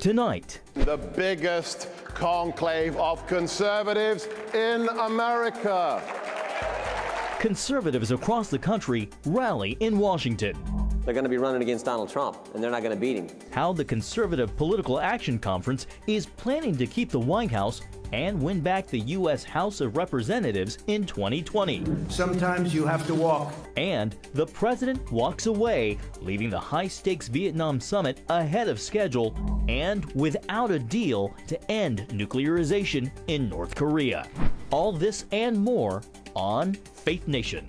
Tonight, the biggest conclave of conservatives in America. Conservatives across the country rally in Washington. They're going to be running against Donald Trump, and they're not going to beat him. How the Conservative Political Action Conference is planning to keep the White House and win back the U.S. House of Representatives in 2020. Sometimes you have to walk. And the president walks away, leaving the high-stakes Vietnam summit ahead of schedule and without a deal to end nuclearization in North Korea. All this and more on Faith Nation.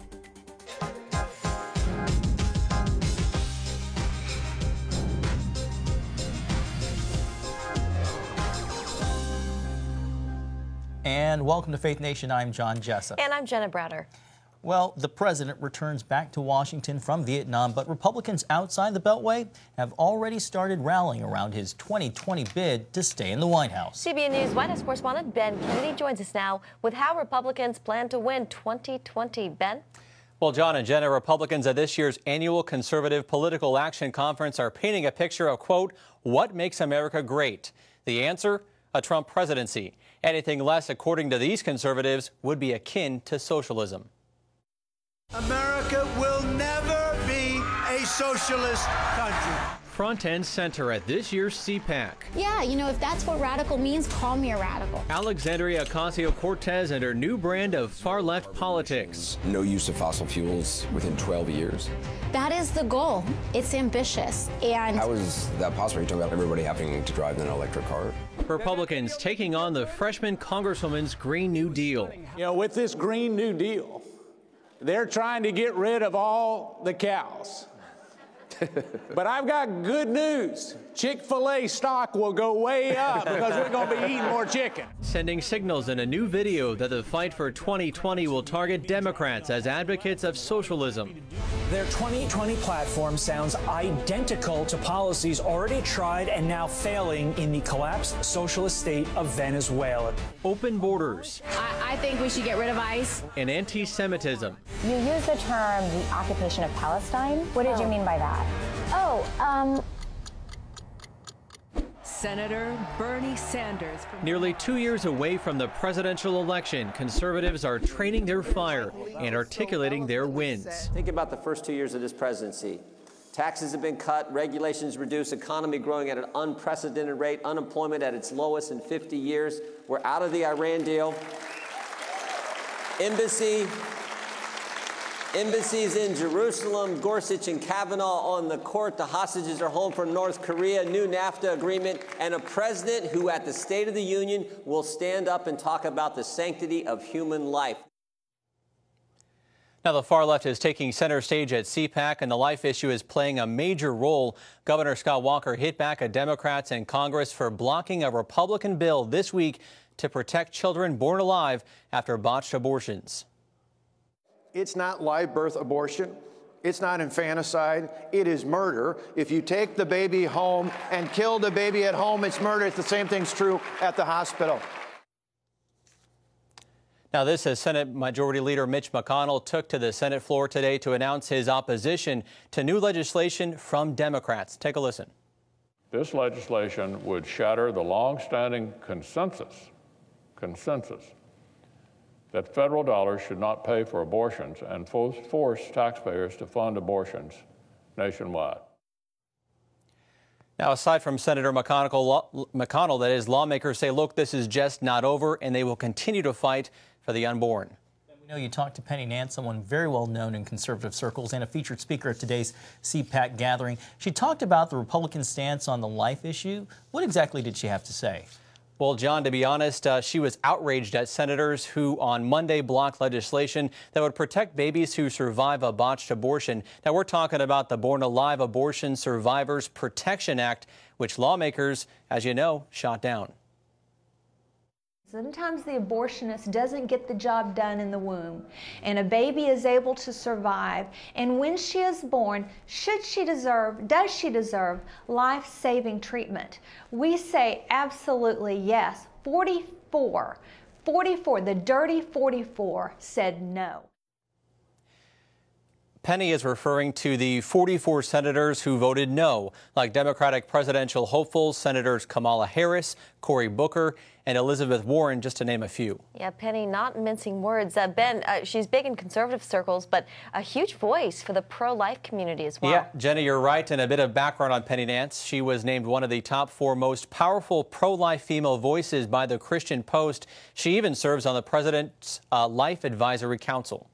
And welcome to Faith Nation. I'm John Jessup. And I'm Jenna Browder. Well, the president returns back to Washington from Vietnam, but Republicans outside the Beltway have already started rallying around his 2020 bid to stay in the White House. CBN News White House correspondent Ben Kennedy joins us now with how Republicans plan to win 2020. Ben? Well, John and Jenna, Republicans at this year's annual Conservative Political Action Conference are painting a picture of, quote, what makes America great? The answer? A Trump presidency. Anything less, according to these conservatives, would be akin to socialism. America will never be a socialist country. Front and center at this year's CPAC. Yeah, you know, if that's what radical means, call me a radical. Alexandria Ocasio-Cortez and her new brand of far-left politics. No use of fossil fuels within 12 years. That is the goal. It's ambitious. And how is that possible? You're talking about everybody having to drive an electric car. Republicans taking on the freshman congresswoman's Green New Deal. You know, with this Green New Deal, they're trying to get rid of all the cows. But I've got good news. Chick-fil-A stock will go way up because we're going to be eating more chicken. Sending signals in a new video that the fight for 2020 will target Democrats as advocates of socialism. Their 2020 platform sounds identical to policies already tried and now failing in the collapsed socialist state of Venezuela. Open borders. I think we should get rid of ICE. And anti-Semitism. You used the term the occupation of Palestine. What did you mean by that? Senator Bernie Sanders. Nearly 2 years away from the presidential election, conservatives are training their fire and articulating their wins. Think about the first 2 years of this presidency. Taxes have been cut, regulations reduced, economy growing at an unprecedented rate, unemployment at its lowest in 50 years. We're out of the Iran deal. Embassies in Jerusalem, Gorsuch and Kavanaugh on the court. The hostages are home from North Korea, new NAFTA agreement, and a president who at the State of the Union will stand up and talk about the sanctity of human life. Now, the far left is taking center stage at CPAC, and the life issue is playing a major role. Governor Scott Walker hit back at Democrats in Congress for blocking a Republican bill this week to protect children born alive after botched abortions. It's not live birth abortion. It's not infanticide. It is murder. If you take the baby home and kill the baby at home, it's murder. It's the same thing's true at the hospital. Now, this as Senate Majority Leader Mitch McConnell took to the Senate floor today to announce his opposition to new legislation from Democrats. Take a listen. This legislation would shatter the long-standing consensus that federal dollars should not pay for abortions and force taxpayers to fund abortions nationwide. Now, aside from Senator McConnell, that is, lawmakers say, look, this is just not over, and they will continue to fight for the unborn. We know you talked to Penny Nance, someone very well known in conservative circles and a featured speaker at today's CPAC gathering. She talked about the Republican stance on the life issue. What exactly did she have to say? Well, John, to be honest, she was outraged at senators who on Monday blocked legislation that would protect babies who survive a botched abortion. Now, we're talking about the Born Alive Abortion Survivors Protection Act, which lawmakers, as you know, shot down. Sometimes the abortionist doesn't get the job done in the womb, and a baby is able to survive. And when she is born, does she deserve life-saving treatment? We say absolutely yes. 44, the dirty 44 said no. Penny is referring to the 44 senators who voted no, like Democratic presidential hopefuls Senators Kamala Harris, Cory Booker, and Elizabeth Warren, just to name a few. Yeah, Penny not mincing words. Ben, she's big in conservative circles, but a huge voice for the pro-life community as well. Yeah, Jenna, you're right. And a bit of background on Penny Nance. She was named one of the top 4 most powerful pro-life female voices by the Christian Post. She even serves on the President's Life Advisory Council.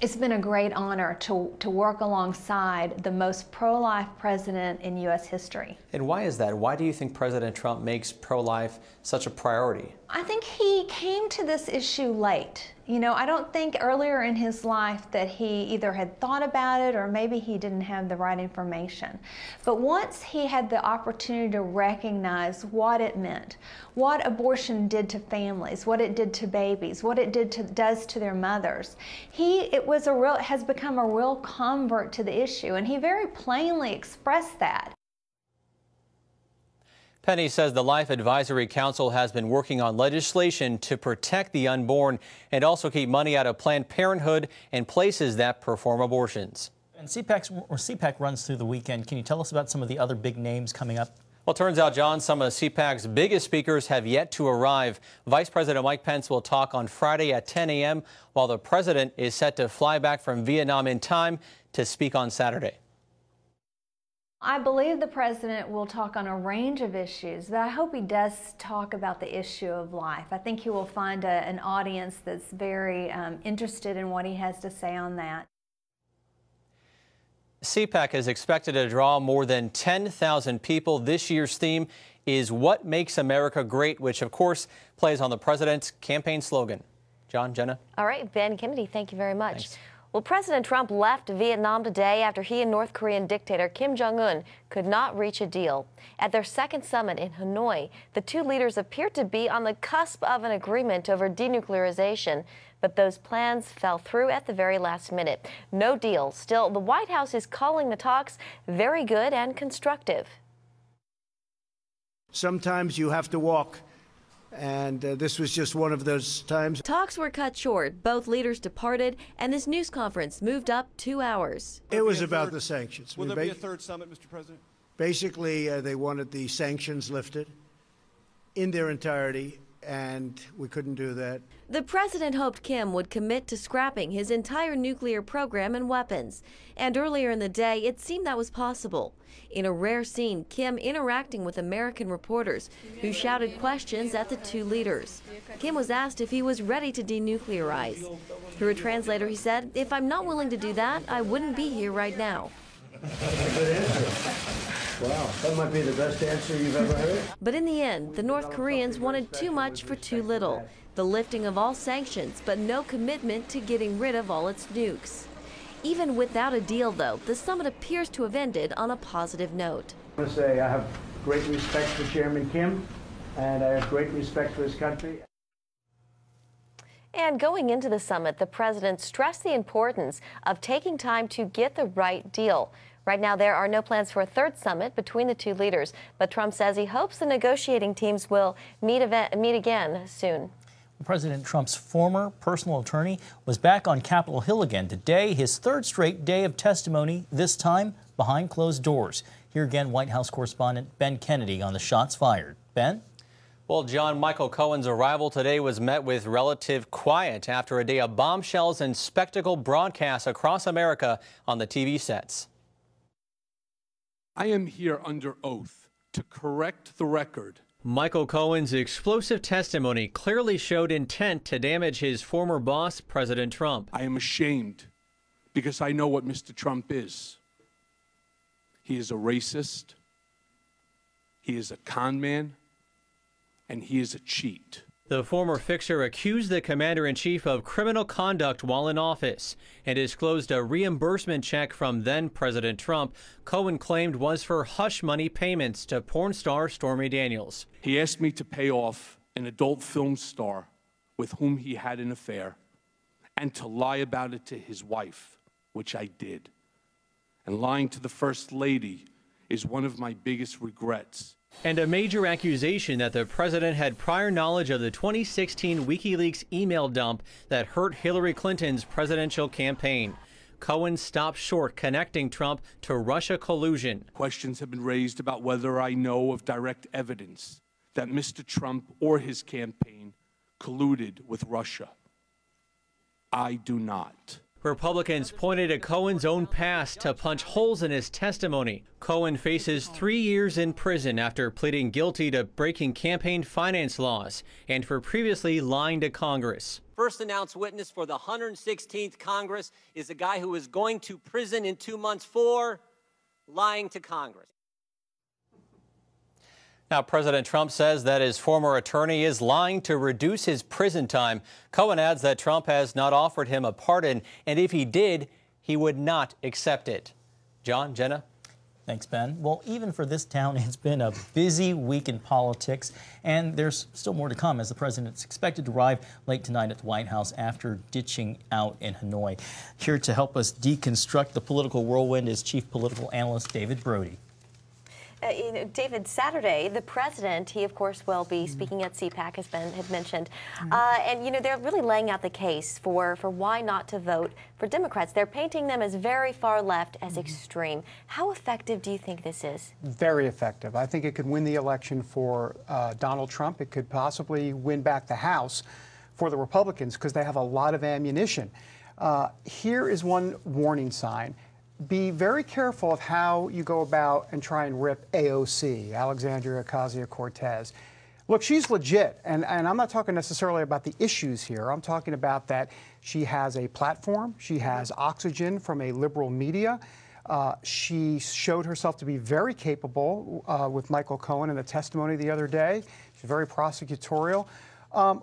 It's been a great honor to work alongside the most pro-life president in U.S. history. And why is that? Why do you think President Trump makes pro-life such a priority? I think he came to this issue late. You know, I don't think earlier in his life that he either had thought about it or maybe he didn't have the right information. But once he had the opportunity to recognize what it meant, what abortion did to families, what it did to babies, what it does to their mothers, has become a real convert to the issue, and he very plainly expressed that. Penny says the Life Advisory Council has been working on legislation to protect the unborn and also keep money out of Planned Parenthood and places that perform abortions. And CPAC runs through the weekend. Can you tell us about some of the other big names coming up? Well, it turns out, John, some of CPAC's biggest speakers have yet to arrive. Vice President Mike Pence will talk on Friday at 10 a.m., while the president is set to fly back from Vietnam in time to speak on Saturday. I believe the president will talk on a range of issues, but I hope he does talk about the issue of life. I think he will find an audience that's very interested in what he has to say on that. CPAC is expected to draw more than 10,000 people. This year's theme is What Makes America Great, which, of course, plays on the president's campaign slogan. John, Jenna? All right, Ben Kennedy, thank you very much. Thanks. Well, President Trump left Vietnam today after he and North Korean dictator Kim Jong-un could not reach a deal. At their second summit in Hanoi, the two leaders appeared to be on the cusp of an agreement over denuclearization, but those plans fell through at the very last minute. No deal. Still, the White House is calling the talks very good and constructive. Sometimes you have to walk. And this was just one of those times. Talks were cut short. Both leaders departed, and this news conference moved up 2 hours. It was about the sanctions. Will there be a third summit, Mr. President? Basically, they wanted the sanctions lifted in their entirety, and we couldn't do that. The president hoped Kim would commit to scrapping his entire nuclear program and weapons. And earlier in the day, it seemed that was possible. In a rare scene, Kim interacting with American reporters who shouted questions at the two leaders. Kim was asked if he was ready to denuclearize. Through a translator, he said, "If I'm not willing to do that, I wouldn't be here right now." Good answer. Wow, that might be the best answer you've ever heard. But in the end, the North Koreans wanted too much for too little. The lifting of all sanctions, but no commitment to getting rid of all its nukes. Even without a deal, though, the summit appears to have ended on a positive note. I want to say I have great respect for Chairman Kim, and I have great respect for his country. And going into the summit, the president stressed the importance of taking time to get the right deal. Right now, there are no plans for a third summit between the two leaders, but Trump says he hopes the negotiating teams will meet again soon. President Trump's former personal attorney was back on Capitol Hill again today, his third straight day of testimony, this time behind closed doors. Here again, White House correspondent Ben Kennedy on the shots fired. Ben? Well, John, Michael Cohen's arrival today was met with relative quiet after a day of bombshells and spectacle broadcasts across America on the TV sets. I am here under oath to correct the record. Michael Cohen's explosive testimony clearly showed intent to damage his former boss, President Trump. I am ashamed because I know what Mr. Trump is. He is a racist, he is a con man, and he is a cheat. The former fixer accused the commander-in-chief of criminal conduct while in office and disclosed a reimbursement check from then-President Trump Cohen claimed was for hush money payments to porn star Stormy Daniels. He asked me to pay off an adult film star with whom he had an affair and to lie about it to his wife, which I did. And lying to the First Lady is one of my biggest regrets. And a major accusation that the president had prior knowledge of the 2016 WikiLeaks email dump that hurt Hillary Clinton's presidential campaign. Cohen stopped short connecting Trump to Russia collusion. Questions have been raised about whether I know of direct evidence that Mr. Trump or his campaign colluded with Russia. I do not. Republicans pointed to Cohen's own past to punch holes in his testimony. Cohen faces 3 years in prison after pleading guilty to breaking campaign finance laws and for previously lying to Congress. First announced witness for the 116th Congress is a guy who is going to prison in 2 months for lying to Congress. Now, President Trump says that his former attorney is lying to reduce his prison time. Cohen adds that Trump has not offered him a pardon, and if he did, he would not accept it. John, Jenna? Thanks, Ben. Well, even for this town, it's been a busy week in politics, and there's still more to come as the president's expected to arrive late tonight at the White House after ditching out in Hanoi. Here to help us deconstruct the political whirlwind is Chief Political Analyst David Brody. David, Saturday, the president, he of course will be speaking at CPAC, as Ben had mentioned. And, you know, they're really laying out the case for why not to vote for Democrats. They're painting them as very far left, as extreme. How effective do you think this is? Very effective. I think it could win the election for Donald Trump. It could possibly win back the House for the Republicans because they have a lot of ammunition. Here is one warning sign. Be very careful of how you go about and try and rip AOC, Alexandria Ocasio-Cortez. Look, she's legit, and I'm not talking necessarily about the issues here. I'm talking about that she has a platform, she has oxygen from a liberal media. She showed herself to be very capable with Michael Cohen in the testimony the other day. She's very prosecutorial.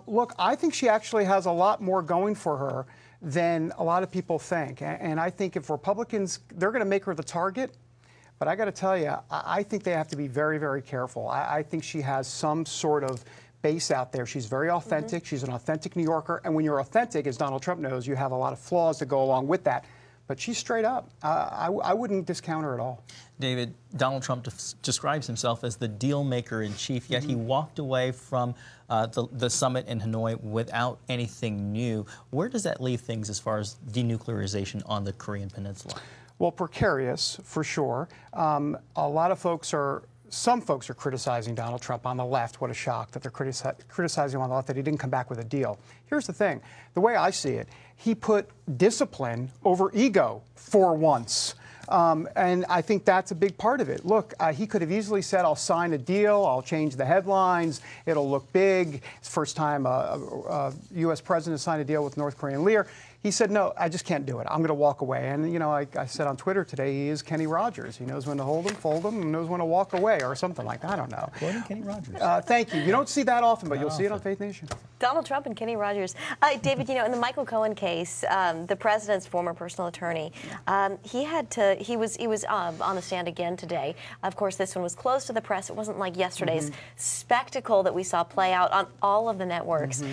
Look, I think she actually has a lot more going for her than a lot of people think. And I think if Republicans, they're going to make her the target. But I got to tell you, I think they have to be very, very careful. I think she has some sort of base out there. She's very authentic. She's an authentic New Yorker. And when you're authentic, as Donald Trump knows, you have a lot of flaws that go along with that. But she's straight up. I wouldn't discount her at all. David, Donald Trump describes himself as the deal maker in chief, yet he walked away from the summit in Hanoi without anything new. Where does that leave things as far as denuclearization on the Korean Peninsula? Well, precarious, for sure. A lot of folks are, some folks are criticizing Donald Trump on the left. What a shock that they're criticizing him on the left that he didn't come back with a deal. Here's the thing. The way I see it, he put discipline over ego for once. And I think that's a big part of it. Look, he could have easily said, I'll sign a deal, I'll change the headlines, it'll look big. It's the first time a U.S. president signed a deal with North Korean leader. He said, no, I just can't do it. I'm going to walk away. And, you know, I said on Twitter today, he is Kenny Rogers. He knows when to hold him, fold him, and knows when to walk away or something like that. I don't know. Kenny Rogers. Thank you. You don't see that often, but you'll see it on Faith Nation. Donald Trump and Kenny Rogers. David, you know, in the Michael Cohen case, the president's former personal attorney, he was on the stand again today. Of course, this one was closed to the press. It wasn't like yesterday's spectacle that we saw play out on all of the networks.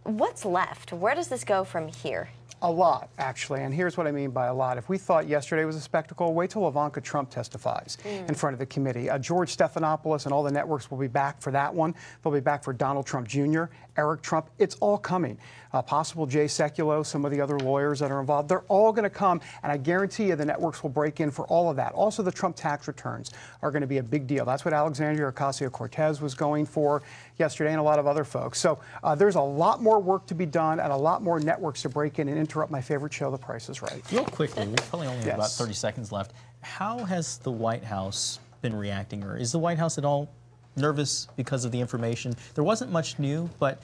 What's left? Where does this go from here? A lot, actually, and here's what I mean by a lot. If we thought yesterday was a spectacle, wait till Ivanka Trump testifies in front of the committee. George Stephanopoulos and all the networks will be back for that one. They'll be back for Donald Trump Jr., Eric Trump. It's all coming. Possible Jay Sekulow, some of the other lawyers that are involved, they're all going to come, and I guarantee you the networks will break in for all of that. Also, the Trump tax returns are going to be a big deal. That's what Alexandria Ocasio-Cortez was going for yesterday and a lot of other folks. So there's a lot more work to be done and a lot more networks to break in and interrupt my favorite show, The Price is Right. Real quickly, we probably only have about 30 seconds left. How has the White House been reacting, or is the White House at all nervous because of the information? There wasn't much new, but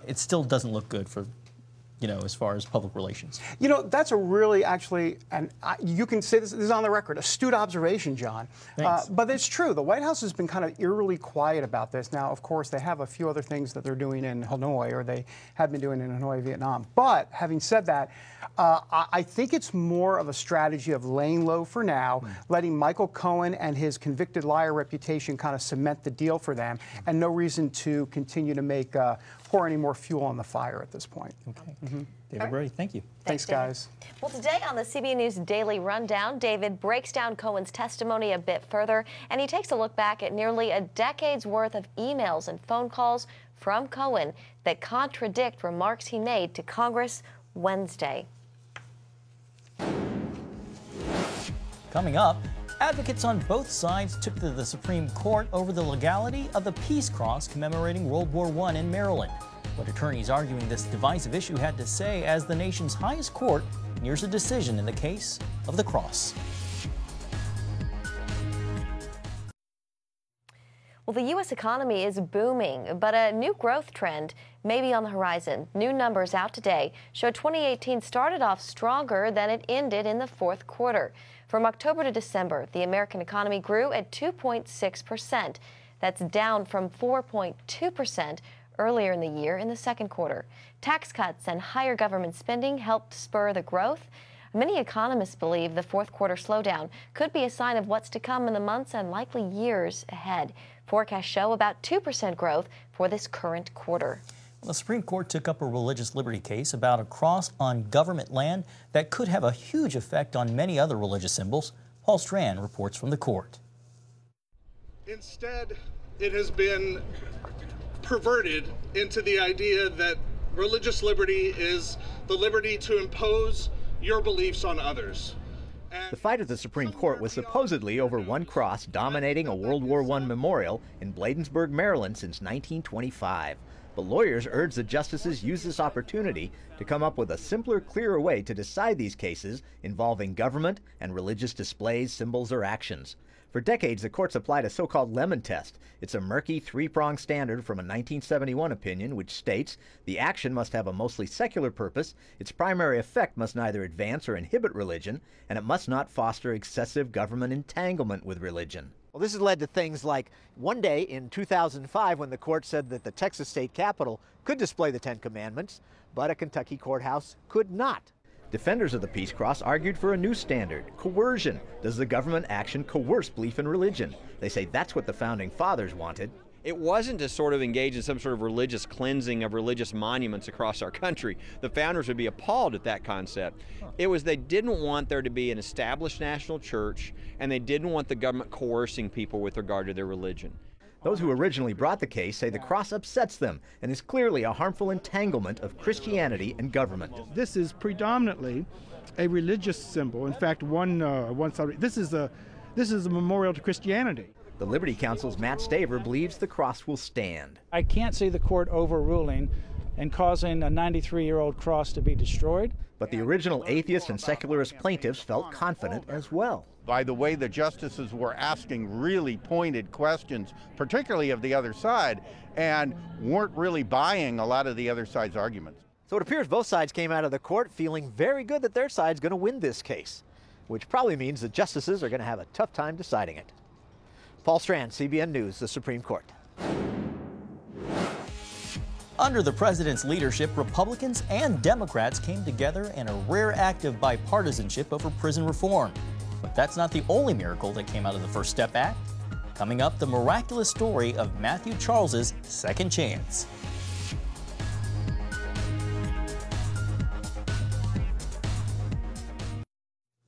it still doesn't look good for, you know, as far as public relations. You know, that's a really, actually, and you can say this is on the record, astute observation, John. But it's true. The White House has been kind of eerily quiet about this. Now, of course, they have a few other things that they're doing in Hanoi, or they have been doing in Hanoi, Vietnam. But having said that, I think it's more of a strategy of laying low for now, letting Michael Cohen and his convicted liar reputation kind of cement the deal for them, and no reason to continue to make pour any more fuel on the fire at this point. Okay. David Brody, thank you. Thanks, guys. Well, today on the CBN News Daily Rundown, David breaks down Cohen's testimony a bit further, and he takes a look back at nearly a decade's worth of emails and phone calls from Cohen that contradict remarks he made to Congress Wednesday. Coming up, advocates on both sides took to the Supreme Court over the legality of the Peace Cross commemorating World War I in Maryland. What attorneys arguing this divisive issue had to say as the nation's highest court nears a decision in the case of the cross. Well, the U.S. economy is booming, but a new growth trend may be on the horizon. New numbers out today show 2018 started off stronger than it ended in the fourth quarter. From October to December, the American economy grew at 2.6%. That's down from 4.2% earlier in the year in the second quarter. Tax cuts and higher government spending helped spur the growth. Many economists believe the fourth quarter slowdown could be a sign of what's to come in the months and likely years ahead. Forecasts show about 2% growth for this current quarter. The Supreme Court took up a religious liberty case about a cross on government land that could have a huge effect on many other religious symbols. Paul Strand reports from the court. Instead, it has been perverted into the idea that religious liberty is the liberty to impose your beliefs on others. The fight at the Supreme Court was supposedly over one cross dominating a World War I memorial in Bladensburg, Maryland since 1925. But lawyers urged the justices use this opportunity to come up with a simpler, clearer way to decide these cases involving government and religious displays, symbols, or actions. For decades, the courts applied a so-called Lemon test. It's a murky, three-pronged standard from a 1971 opinion which states the action must have a mostly secular purpose, its primary effect must neither advance or inhibit religion, and it must not foster excessive government entanglement with religion. Well, this has led to things like one day in 2005 when the court said that the Texas state capitol could display the Ten Commandments, but a Kentucky courthouse could not. Defenders of the Peace Cross argued for a new standard, coercion. Does the government action coerce belief in religion? They say that's what the Founding Fathers wanted. It wasn't to sort of engage in some sort of religious cleansing of religious monuments across our country. The founders would be appalled at that concept. It was they didn't want there to be an established national church, and they didn't want the government coercing people with regard to their religion. Those who originally brought the case say the cross upsets them and is clearly a harmful entanglement of Christianity and government. This is predominantly a religious symbol. In fact, this is a memorial to Christianity. The Liberty Council's Matt Staver believes the cross will stand. I can't see the court overruling and causing a 93-year-old cross to be destroyed. But the original atheist and secularist plaintiffs felt confident as well. By the way the justices were asking really pointed questions, particularly of the other side, and weren't really buying a lot of the other side's arguments. So it appears both sides came out of the court feeling very good that their side's going to win this case, which probably means the justices are going to have a tough time deciding it. Paul Strand, CBN News, the Supreme Court. Under the president's leadership, Republicans and Democrats came together in a rare act of bipartisanship over prison reform. But that's not the only miracle that came out of the First Step Act. Coming up, the miraculous story of Matthew Charles's second chance.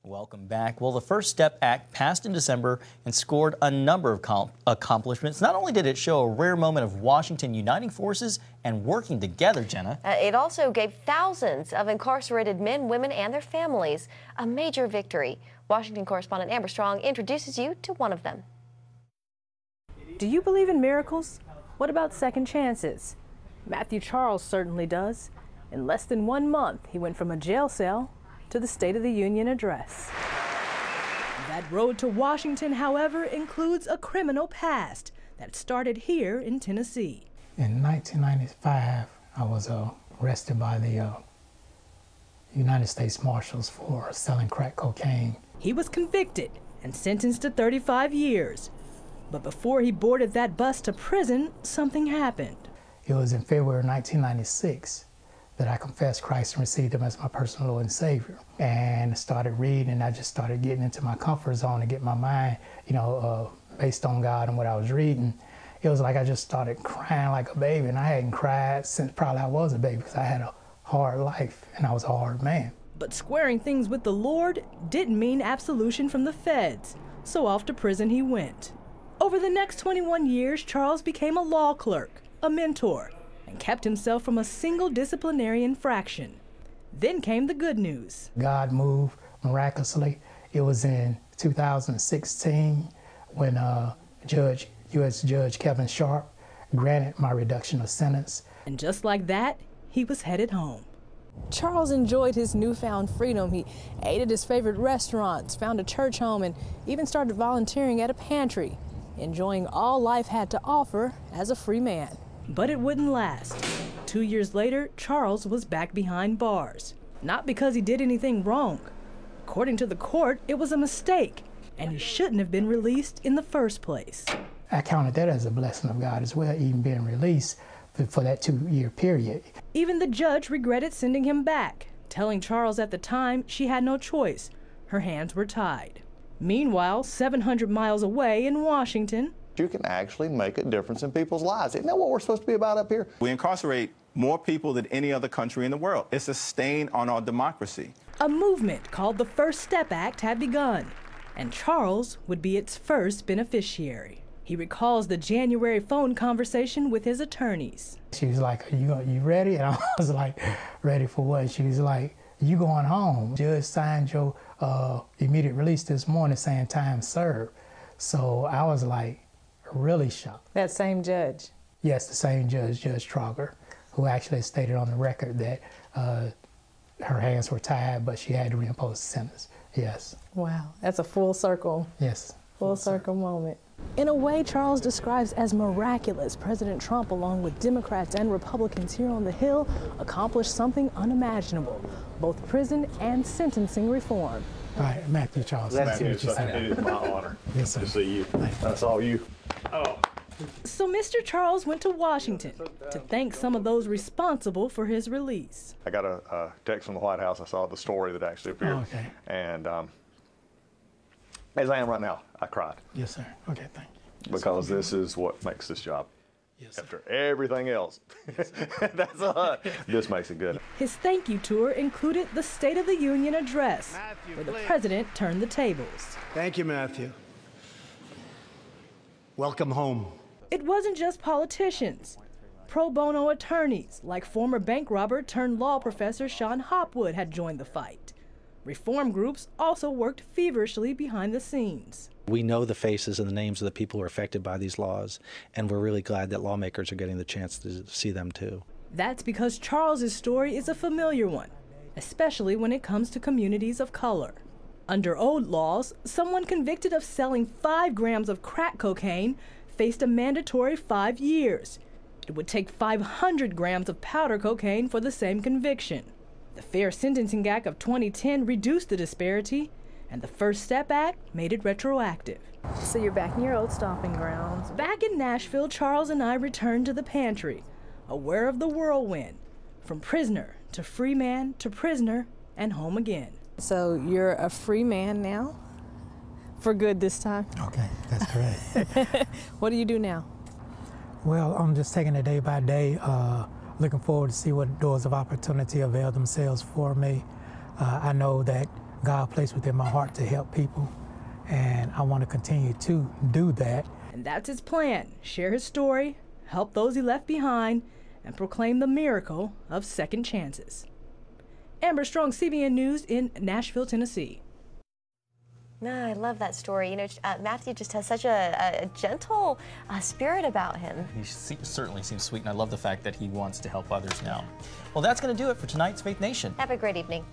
Welcome back. Well, the First Step Act passed in December and scored a number of accomplishments. Not only did it show a rare moment of Washington uniting forces and working together, Jenna. It also gave thousands of incarcerated men, women, and their families a major victory. Washington correspondent Amber Strong introduces you to one of them. Do you believe in miracles? What about second chances? Matthew Charles certainly does. In less than 1 month, he went from a jail cell to the State of the Union address. That road to Washington, however, includes a criminal past that started here in Tennessee. In 1995, I was arrested by the United States Marshals for selling crack cocaine. He was convicted and sentenced to 35 years. But before he boarded that bus to prison, something happened. It was in February 1996 that I confessed Christ and received him as my personal Lord and Savior. And started reading, and I just started getting into my comfort zone to get my mind, based on God and what I was reading. It was like I just started crying like a baby, and I hadn't cried since probably I was a baby because I had a hard life and I was a hard man. But squaring things with the Lord didn't mean absolution from the feds, so off to prison he went. Over the next 21 years, Charles became a law clerk, a mentor, and kept himself from a single disciplinary infraction. Then came the good news. God moved miraculously. It was in 2016 when U.S. Judge Kevin Sharp granted my reduction of sentence. And just like that, he was headed home. Charles enjoyed his newfound freedom. He ate at his favorite restaurants, found a church home, and even started volunteering at a pantry, enjoying all life had to offer as a free man. But it wouldn't last. 2 years later, Charles was back behind bars. Not because he did anything wrong. According to the court, it was a mistake, and he shouldn't have been released in the first place. I counted that as a blessing of God as well, even being released for that 2-year period. Even the judge regretted sending him back, telling Charles at the time she had no choice. Her hands were tied. Meanwhile, 700 miles away in Washington, you can actually make a difference in people's lives. Isn't that what we're supposed to be about up here? We incarcerate more people than any other country in the world. It's a stain on our democracy. A movement called the First Step Act had begun, and Charles would be its first beneficiary. He recalls the January phone conversation with his attorneys. She was like, are you ready? And I was like, ready for what? She was like, you going home. Judge signed your immediate release this morning saying time served. So I was like, really shocked. That same judge? Yes, the same judge, Judge Trauger, who actually stated on the record that her hands were tied, but she had to reimpose the sentence. Yes. Wow, that's a full circle. Yes. Full circle moment. In a way Charles describes as miraculous, President Trump, along with Democrats and Republicans here on the Hill, accomplished something unimaginable, both prison and sentencing reform. All right, Matthew Charles. Matthew, it is my honor to see you. That's all you. Oh. So Mr. Charles went to Washington to thank some of those responsible for his release. I got a text from the White House. I saw the story that actually appeared. Oh, okay. And as I am right now, I cried. Yes, sir. Okay, thank you. Because this is what makes this job. Yes, after everything else. This makes it good. His thank you tour included the State of the Union address, where the president turned the tables. Thank you, Matthew. Welcome home. It wasn't just politicians. Pro bono attorneys, like former bank robber turned law professor Sean Hopwood, had joined the fight. Reform groups also worked feverishly behind the scenes. We know the faces and the names of the people who are affected by these laws, and we're really glad that lawmakers are getting the chance to see them too. That's because Charles's story is a familiar one, especially when it comes to communities of color. Under old laws, someone convicted of selling 5 grams of crack cocaine faced a mandatory 5 years. It would take 500 grams of powder cocaine for the same conviction. The Fair Sentencing Act of 2010 reduced the disparity, and the First Step Act made it retroactive. So you're back in your old stomping grounds. Back in Nashville, Charles and I returned to the pantry, aware of the whirlwind, from prisoner to free man to prisoner and home again. So you're a free man now? For good this time? Okay, that's correct. What do you do now? Well, I'm just taking it day by day, looking forward to see what doors of opportunity avail themselves for me. I know that God placed within my heart to help people, and I want to continue to do that. And that's his plan: share his story, help those he left behind, and proclaim the miracle of second chances. Amber Strong, CBN News in Nashville, Tennessee. No, I love that story. You know, Matthew just has such a gentle spirit about him. He certainly seems sweet, and I love the fact that he wants to help others now. Well, that's going to do it for tonight's Faith Nation. Have a great evening.